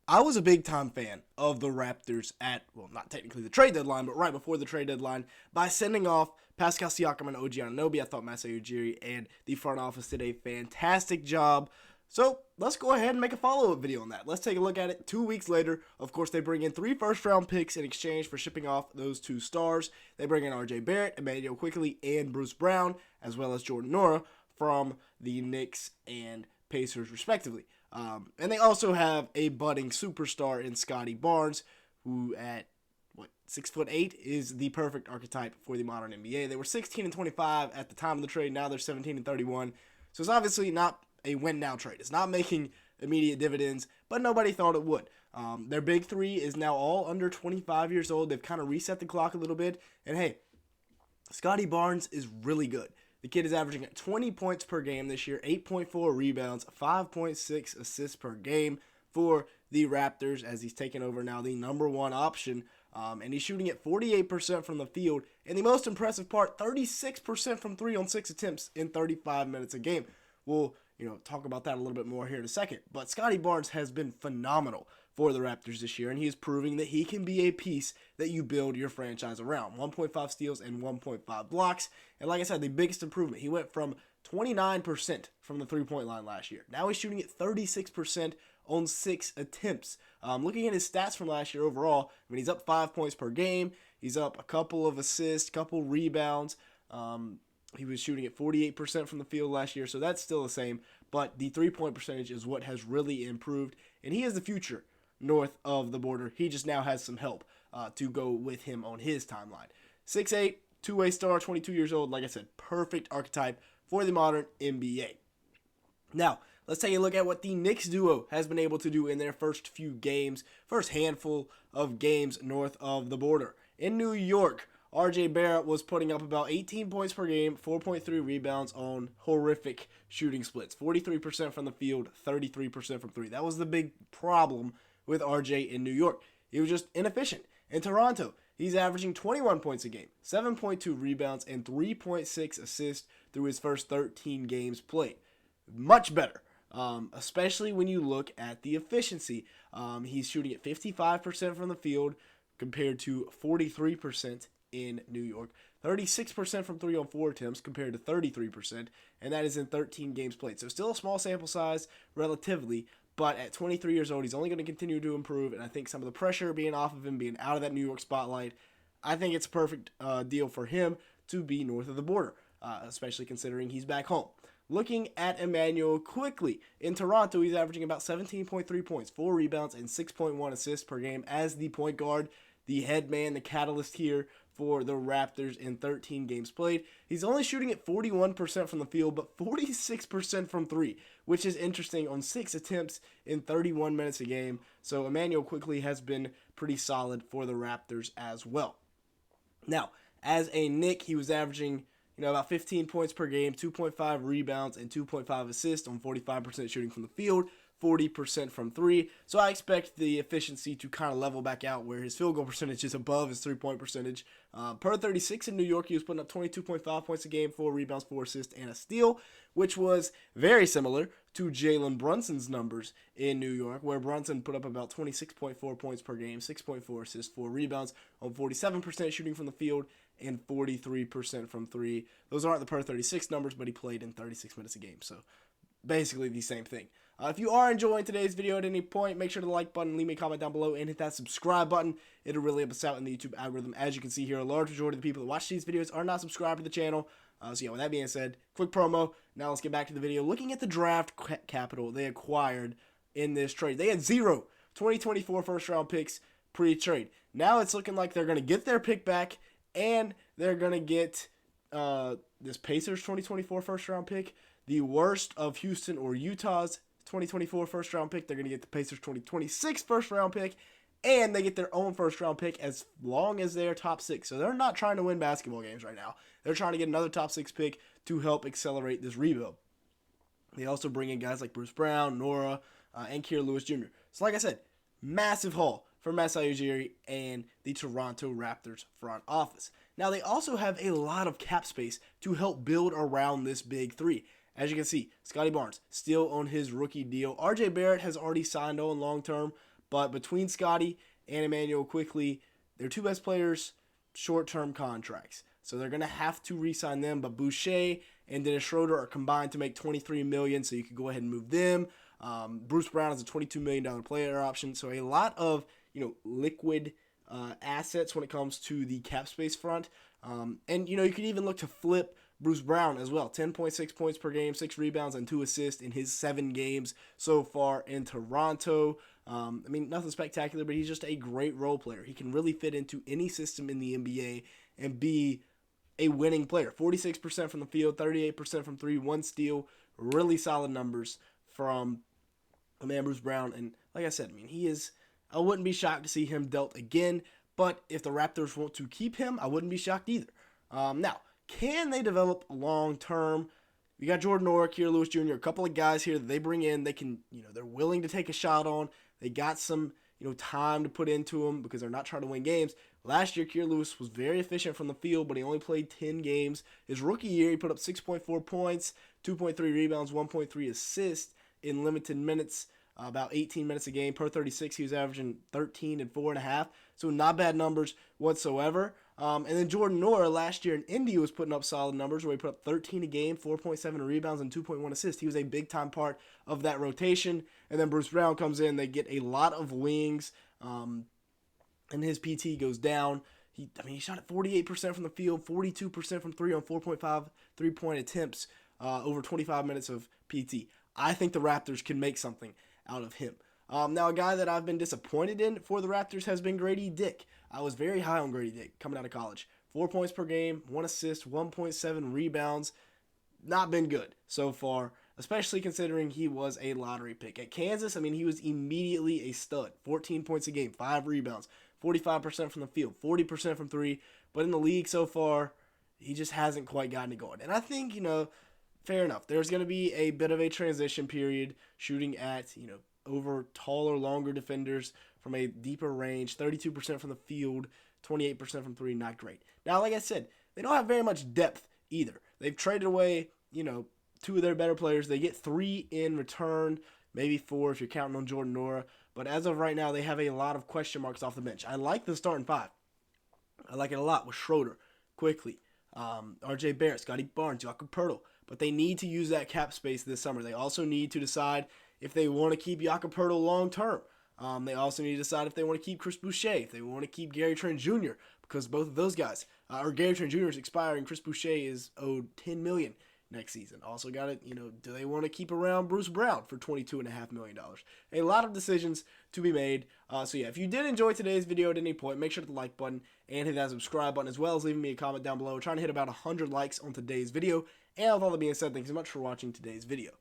I was a big time fan of the Raptors at, well, not technically the trade deadline, but right before the trade deadline by sending off Pascal Siakam and OG Anunoby. I thought Masai Ujiri and the front office did a fantastic job. So let's go ahead and make a follow-up video on that. Let's take a look at it 2 weeks later. Of course, they bring in 3 first-round picks in exchange for shipping off those 2 stars. They bring in RJ Barrett, Immanuel Quickley, and Bruce Brown, as well as Jordan Nora from the Knicks and Pacers, respectively. And they also have a budding superstar in Scotty Barnes, who at 6'8" is the perfect archetype for the modern NBA. They were 16 and 25 at the time of the trade. Now they're 17 and 31. So it's obviously not a win now trade. It's not making immediate dividends, but nobody thought it would. Their big three is now all under 25 years old. They've kind of reset the clock a little bit. And hey, Scotty Barnes is really good. The kid is averaging 20 points per game this year, 8.4 rebounds, 5.6 assists per game for the Raptors as he's taken over now the number one option. And he's shooting at 48% from the field. And the most impressive part, 36% from 3 on 6 attempts in 35 minutes a game. We'll talk about that a little bit more here in a second. But Scotty Barnes has been phenomenal for the Raptors this year, and he is proving that he can be a piece that you build your franchise around. 1.5 steals and 1.5 blocks. And like I said, the biggest improvement, he went from 29% from the three-point line last year. Now he's shooting at 36% on 6 attempts. Looking at his stats from last year overall, he's up 5 points per game. He's up a couple of assists, couple rebounds. He was shooting at 48% from the field last year, so that's still the same. But the three-point percentage is what has really improved, and he is the future north of the border. He just now has some help to go with him on his timeline. 6'8", two-way star, 22 years old. Like I said, perfect archetype for the modern NBA. Now, let's take a look at what the Knicks duo has been able to do in their first few games, first handful of games north of the border. In New York, RJ Barrett was putting up about 18 points per game, 4.3 rebounds on horrific shooting splits. 43% from the field, 33% from 3. That was the big problem with RJ in New York. He was just inefficient. In Toronto, he's averaging 21 points a game, 7.2 rebounds, and 3.6 assists through his first 13 games played. Much better, especially when you look at the efficiency. He's shooting at 55% from the field compared to 43% in New York. 36% from 3 on 4 attempts compared to 33%, and that is in 13 games played. So still a small sample size relatively, but at 23 years old, he's only going to continue to improve, and I think some of the pressure being off of him, being out of that New York spotlight, I think it's a perfect deal for him to be north of the border, especially considering he's back home. Looking at Immanuel Quickley, in Toronto, he's averaging about 17.3 points, 4 rebounds, and 6.1 assists per game as the point guard, the head man, the catalyst here for the Raptors in 13 games played. He's only shooting at 41% from the field, but 46% from 3, which is interesting on 6 attempts in 31 minutes a game. So Immanuel Quickley has been pretty solid for the Raptors as well. Now, as a Knick, he was averaging about 15 points per game, 2.5 rebounds, and 2.5 assists on 45% shooting from the field, 40% from 3. So I expect the efficiency to kind of level back out where his field goal percentage is above his 3-point percentage. Per 36 in New York, he was putting up 22.5 points a game, 4 rebounds, 4 assists, and a steal, which was very similar to Jalen Brunson's numbers in New York, where Brunson put up about 26.4 points per game, 6.4 assists, 4 rebounds, on 47% shooting from the field, and 43% from 3. Those aren't the per 36 numbers, but he played in 36 minutes a game, so basically the same thing. If you are enjoying today's video at any point, make sure to like button, leave me a comment down below, and hit that subscribe button. It'll really help us out in the YouTube algorithm. As you can see here, a large majority of the people that watch these videos are not subscribed to the channel. So yeah, with that being said, quick promo. Now let's get back to the video. Looking at the draft capital they acquired in this trade. They had 0 2024 first-round picks pre-trade. Now it's looking like they're going to get their pick back, and they're going to get this Pacers 2024 first-round pick, the worst of Houston or Utah's 2024 first-round pick. They're going to get the Pacers 2026 first-round pick, and they get their own first-round pick as long as they're top 6. So they're not trying to win basketball games right now. They're trying to get another top 6 pick to help accelerate this rebuild. They also bring in guys like Bruce Brown, Nora, and Kira Lewis Jr. So like I said, massive haul for Masai Ujiri and the Toronto Raptors front office. Now they also have a lot of cap space to help build around this big three. As you can see, Scottie Barnes still on his rookie deal. RJ Barrett has already signed on long-term, But between Scottie and Immanuel Quickley, their two best players, short-term contracts. So they're going to have to re-sign them. But Boucher and Dennis Schroeder are combined to make $23 million, so you could go ahead and move them. Bruce Brown is a $22 million player option. So a lot of liquid assets when it comes to the cap space front. And you could even look to flip Bruce Brown as well. 10.6 points per game, 6 rebounds, and 2 assists in his 7 games so far in Toronto. Nothing spectacular, but he's just a great role player. He can really fit into any system in the NBA and be a winning player. 46% from the field, 38% from 3, 1 steal. Really solid numbers from the man Bruce Brown. And like I said, I wouldn't be shocked to see him dealt again. But if the Raptors want to keep him, I wouldn't be shocked either. Now, can they develop long term? You got Jordan Orr, Kira Lewis Jr., a couple of guys here that they bring in. They can, they're willing to take a shot on. They got some, time to put into them because they're not trying to win games. Last year, Kira Lewis was very efficient from the field, but he only played 10 games. His rookie year, he put up 6.4 points, 2.3 rebounds, 1.3 assists in limited minutes. About 18 minutes a game per 36. He was averaging 13 and 4.5. So not bad numbers whatsoever. And then Jordan Noah last year in Indy was putting up solid numbers where he put up 13 a game, 4.7 rebounds, and 2.1 assists. He was a big-time part of that rotation. And then Bruce Brown comes in. They get a lot of wings, and his PT goes down. He shot at 48% from the field, 42% from 3 on 4.5 3-point attempts over 25 minutes of PT. I think the Raptors can make something out of him. Now, a guy that I've been disappointed in for the Raptors has been Grady Dick. I was very high on Grady Dick coming out of college. 4 points per game, 1 assist, 1.7 rebounds. Not been good so far, especially considering he was a lottery pick. At Kansas, he was immediately a stud. 14 points a game, 5 rebounds, 45% from the field, 40% from 3. But in the league so far, he just hasn't quite gotten it going. And I think, fair enough. There's going to be a bit of a transition period shooting at, over taller, longer defenders from a deeper range. 32% from the field, 28% from 3, not great. Now, like I said, they don't have very much depth either. They've traded away, 2 of their better players. They get 3 in return, maybe 4 if you're counting on Jordan Noah. But as of right now, they have a lot of question marks off the bench. I like the starting 5. I like it a lot with Schroeder, Quickley, RJ Barrett, Scottie Barnes, Jakob. But they need to use that cap space this summer. They also need to decide if they want to keep Jakob long term. They also need to decide if they want to keep Chris Boucher, if they want to keep Gary Trent Jr., because both of those guys, Gary Trent Jr. is expiring. Chris Boucher is owed $10 million next season. Also got it, do they want to keep around Bruce Brown for $22.5 million? A lot of decisions to be made. So yeah, if you did enjoy today's video at any point, make sure to hit the like button and hit that subscribe button, as well as leaving me a comment down below. We're trying to hit about 100 likes on today's video. And with all that being said, thanks so much for watching today's video.